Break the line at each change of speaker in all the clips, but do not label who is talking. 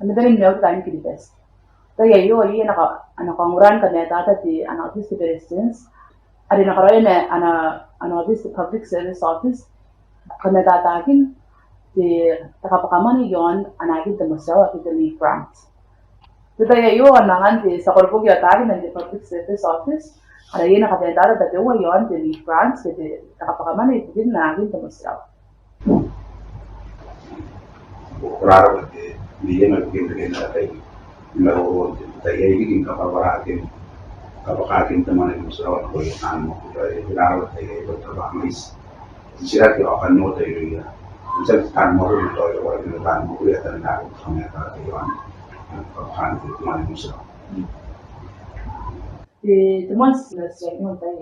Ano ba rin niyo time kinites? Kaya iyo ay kanguran kamataata di office persons. Ari nakaroon office public service office kamatatakin di takapakaman yon anagin tamasaw at di grant. Kaya iyo anangan di sa korpog yatakin ng public service office. Ari nakamatata dati yon di grants di takapakaman di nagin tamasaw.
Raro perché viene che natin laro tayo higing kapakatin teman yang musrawan ko yung ano kaya raro tayo trabaho is sila ki akan no tayo ya bisa kan mo rin to yo yung kan mo kuya tan na ko na tayo an kapakatin teman yang musrawan
teman sesnya tayo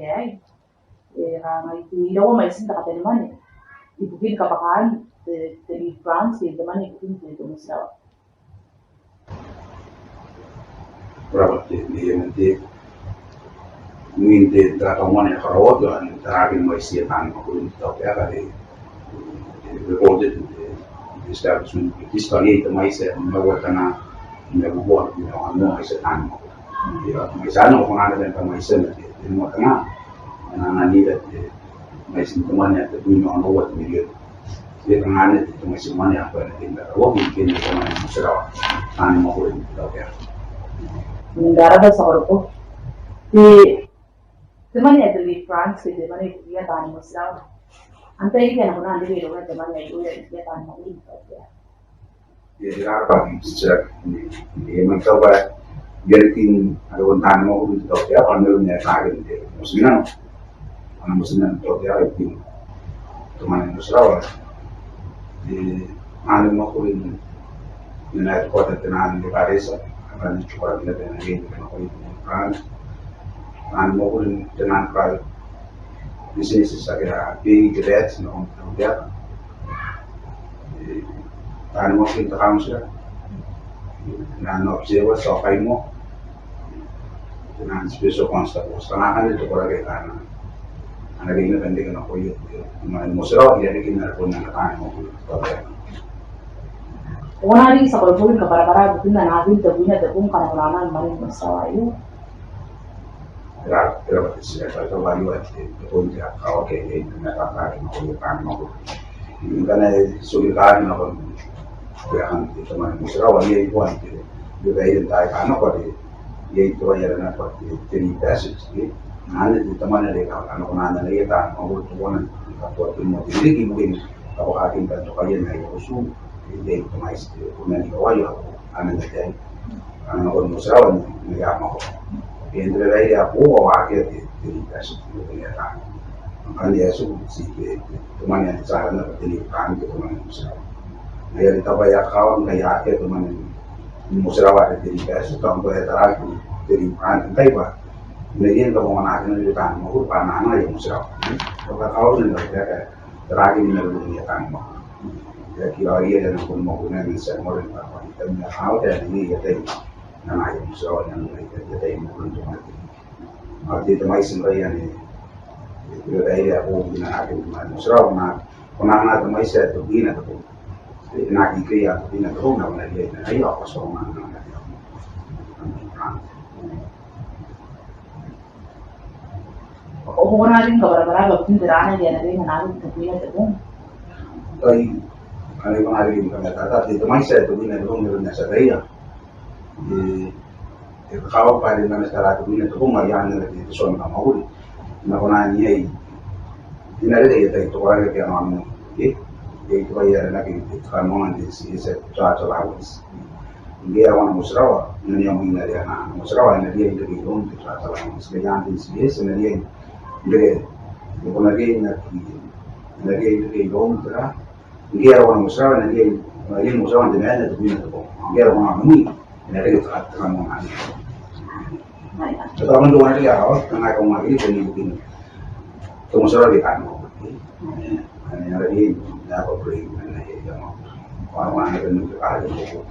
ramai tidak mau mesin tak ada mana ibu kapakahan dari France di teman itu itu musrawan.
Berapa dia nanti mungkin terkawan yang kerawat dan terakhir masih taan Mwakuri tapi kali reported the establishment historia itu masih mengawalkan membuat anu masih taan Mwakuri. Ya misalnya orang ada yang masih nanti di luar tengah anak ini masih temannya tapi mengawal miliar. Dia tengahnya itu masih mana yang pada tinggal. Mungkin teman musrawan taan Mwakuri tapi
Negara besar itu di teman ya dari France di teman itu dia taan musrawan. Antai ini anak anak di luar teman itu dia taan Mwakuri ya.
Jadi apa sejak ini mencoba biarkin ada taan Mwakuri tapi apa namanya kaget dia musliman orang musliman tapi apa itu teman musrawan di taan Mwakuri United Kota tenan di Paris akan coba kita dengan ini Mwakuri France taan Mwakuri tenan kal di sini saya big great no dia taan Mwakuri terang sudah na observa so kai mo na speso constable sana kan itu kalau kita ana gini kan dia nak koyo mo sero dia bikin na pun na taan mo
Una rin sa korpog kapara-para butin na natin tabunya tapong kanakulanan maring musrawan itu.
Pero siya sa value at pun dia kalau kayak na kakak mo taan mo kana sulikan na ko kaya ang teman musrawan dia itu anti juga ini tayo ano ko dia itu ya na ko tini pesos di nana di teman ada ano ko nana na ita mo ko tuwan ko mo hindi mungkin ako aking kanto kaya na usu dia itu mais kung nani ko ayo ano na dyan ano ko musrawan nagama ko entre lei ako o akin tini pesos di ya kan dia su si teman yang sa na tini kan ko teman musrawan Ngayon ito ba yakawang kaya ate teman musrawan dari PSO contoh terakhir dari pantai ba Ngayon ito mga natin ng litan mo kung paano yung musrawan kau na nagkaka terakhir na lumitan mo kaya kaya yan kung mo kuna ng sa mo rin pa ito na kau kaya hindi yatay na yung musrawan yung yatay mo kung tumati dito may siyempre yan pero dahil ako ginanakin musrawan na kung natin may set to ginagawa nakikaya pinagawang na malagay na ayaw ako sa mga nangyayari.
Kung natin kabara-bara gawin dirana diyan na rin natin tabunya tapong.
Ay, ano yung mga rin kamataata dito may set to ginagawang meron na sa kaya. Kakawag pa rin na nasarado ginagawang mayan na dito sa mga mahuli. Nakunahan niya inari ita itu orang yang mau itu bayar lagi kanon di sini secara lawas dia orang musrawa ini yang inari anak musrawa ini dia itu itu secara lawas sebenarnya di sini sebenarnya dia bukan lagi inari itu itu musra dia orang musrawa ini dia musrawa di mana itu dia orang ini inari itu kanon ani tetapi untuk orang dia harus tengah rumah ini penting musrawa di kanon yang lagi dapat beri mana yang orang yang itu ada buku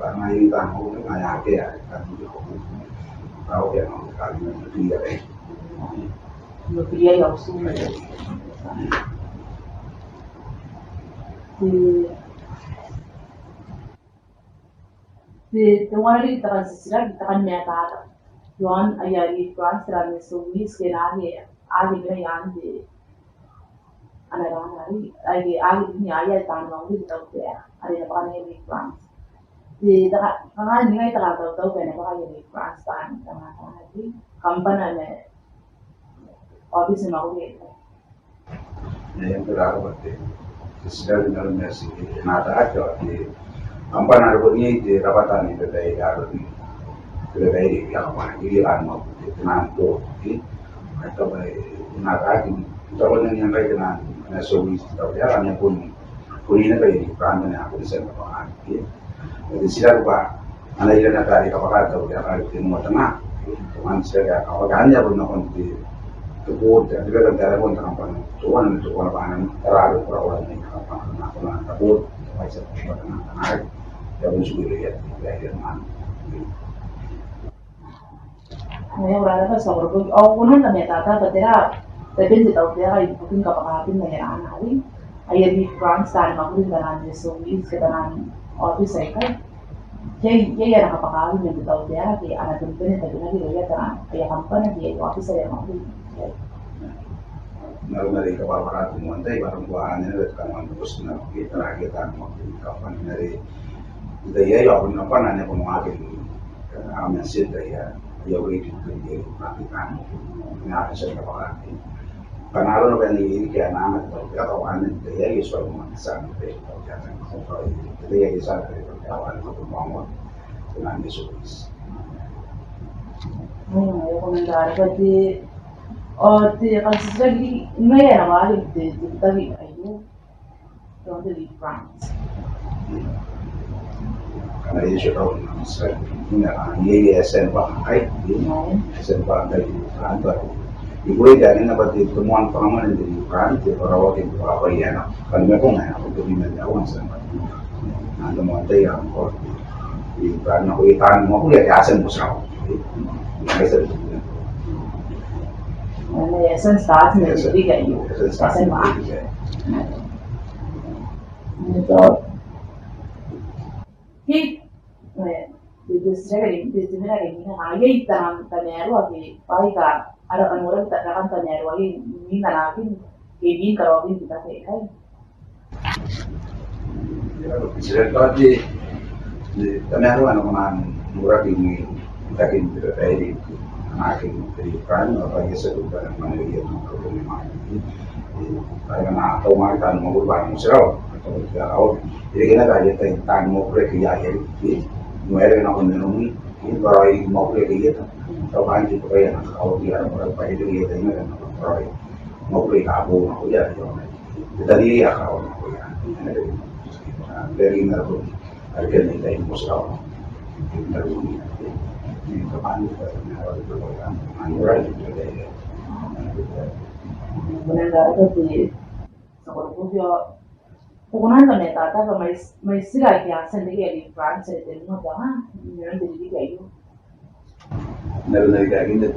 karena ini tahu nggak ada ya kan tahu ya kali itu dia
dia yang sulit di tempat ini kita kan nyata Juan ayah di Fransra mesulis kenali ada yang di anak-anak lagi ini ayah taan mau di tahu ya ada yang pakai di France di karena ini kita tahu kan pakai di France taan karena lagi kampanye office mau di
yang terakhir sudah dalam nasi nada aja di kampanye ini di rapatan itu dari yang mana jadi anu nanti di atau nada ini kalau yang lain dengan nasional tahu ya hanya pun ini kayak di peran yang aku bisa melakukan jadi siapa pak anak yang dari kapal tahu ya kalau di rumah tengah teman saya kalau hanya pun nak di tubuh dan juga negara pun tanpa tuan apa terlalu perawatan ini apa tubuh macam apa ya pun sudah lihat ya mana
Saya berada di Singapura. Oh, pun kan ternyata betul. Tapi di tahu dia itu mungkin kapakatin dengan anak ini. Ayah di France dan Mwakuri dengan Yesuis dengan office saya kan. Jadi yang kapakatin yang di tahu dia di anak tumpeng tapi nanti dia dengan ayah kampanye di office saya Mwakuri.
Dari kapakatin montai barang buahannya dari kawan terus kita lagi kan Mwakuri kapan dari dia ya pun apa nanya penguatin aman sih ya udah itu dia praktikan nggak bisa kapakatin. Pengaruh apa ini kayak nama atau aneh ya soal mengesan itu jadi ya bisa dari kawan untuk bangun dengan Yesus.
Ya komentar berarti di kalau sesuai ini ya nama di tadi ayo yang di France.
Karena Yesus tahu misalnya ini SN pakai SN pakai kantor. Ibu jadi dapat temuan pengaman dari Ukraina di perawat di apa ya kan mereka nggak untuk dimenjauhan sama nah temuan itu yang kok di Ukraina taan mau lihat asen musrawa
Ya sen start nih jadi kayak gitu sen mah itu di sini ini ayah itu tanya lagi baik ada orang tak akan tanya lagi ini lagi ini kalau ini kita kayak
tadi tanya anak murah ini kita kini dari anak dari kan apa ya sebuah mana dia kalau memang karena atau makan mau berbanyak serau atau kalau jadi kita kayak tentang mau pergi ya jadi mulai dengan ekonomi ini baru mau pergi ya atau kan di proyek kalau dia orang pergi itu dia dengan proyek mau pergi kabur mau ya tadi ya kalau mau ya dari nerbu harga nilai musyawarah nerbu ini kemarin harus berpegang anggaran itu dari
benar ada di sekolah dia pokoknya kan ya tata kalau masih lagi asan dia di France itu mau jangan jangan jadi kayak itu
dari kayak gini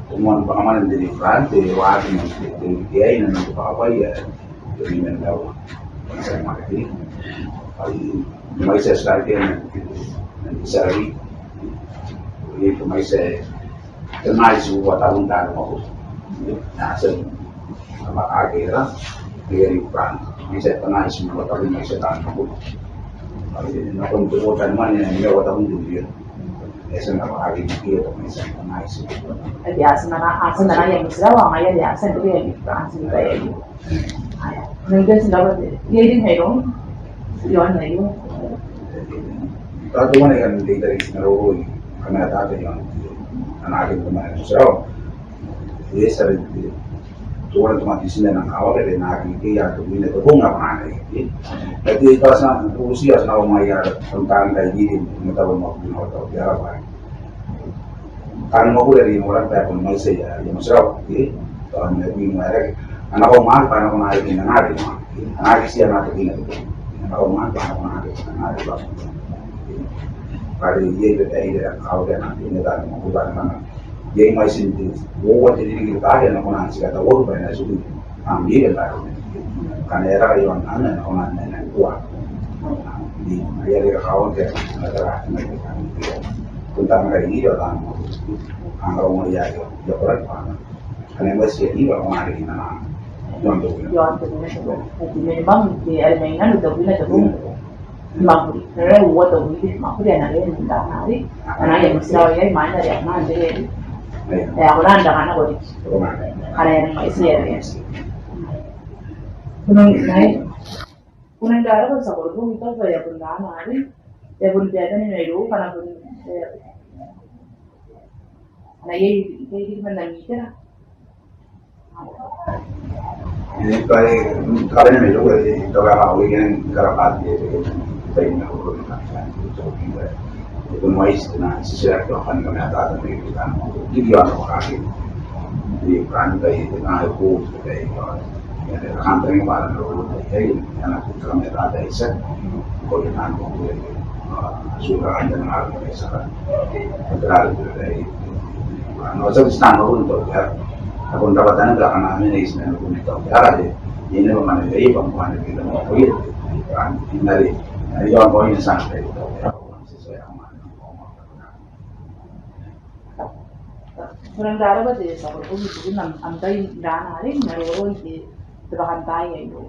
temuan pengamanan dari France dari waktu dari dia ini nanti apa ya dari mendawa saya mati kali saya sekali nanti sehari ini saya kenal semua tahun mau nah saya sama akhirnya dari France bisa kenal semua tahun saya tahu kali ini nak untuk mana yang dia tahun dia Esa na bahagi ng iyo kung isa na naisip ko.
Ay asa na yang motirawa ngaya di asa ndi ya Francis ba ya yo. Ay. Nunggu sila ba de. Yedi ngayon. Yon na yo.
Tato man kan data rin na roho kamataata yon anakin ko man so esa rin tuwan tumatisina ng awal rin nakin kaya tuwin na tubong nga panganay ito ito sa usiya sa umaya tentang kay din matawag mo ko kaya ba kan mo ko rin orang tayo kung may saya yung masarap ang naging mayroon anak ko mahal paano ko nakin ng natin nakin siya natin anak ko mahal paano ko nakin ng natin kali ye da ai da kawo da nan ne da mu ba nan ye mai sin ti wo wa ti ni ka da na kona si ka da wo ba na su am ye da kan era ka yon an na kona na na kuwa di ye da kawo da na da na ka kun ta ma ni da an an ga mo ya yo yo ko ra pa kan mai si ni ba ma ri na na yon do
Yon to ne memang di Armenia udah punya tabung. Mwakuri, nere uwata wili, Mwakuri anare nda nari, anaya motirawa ya imana ya nande, ya kulanda kana kodi, kana ya maisi ya ya. Kuna ndara kwa sababu mito kwa ya kunda nari, ya kundi ya tani nero kana kundi, na ye di mana mitera.
Ini kali ini juga itu kalau weekend kalau pagi tayo na ko rin kung mais na sisira ko kan kamataata na ito kan hindi ako kasi hindi kan tayo na ko tayo yan kan tayo para na ro tayo yan ako kamataata isa ko yan ko sudah ada na ako isa kan pagkakal tayo ano sa stand ko nito ya ako ndapatan na namin na isna ko nito kaya ini naman ay ibang kuan kita mo ko yun kan tinali iaon ko yung santai
Kurang dara ba de sa ko ni nam amtai dana rin naro ro di tebakan tayo yo.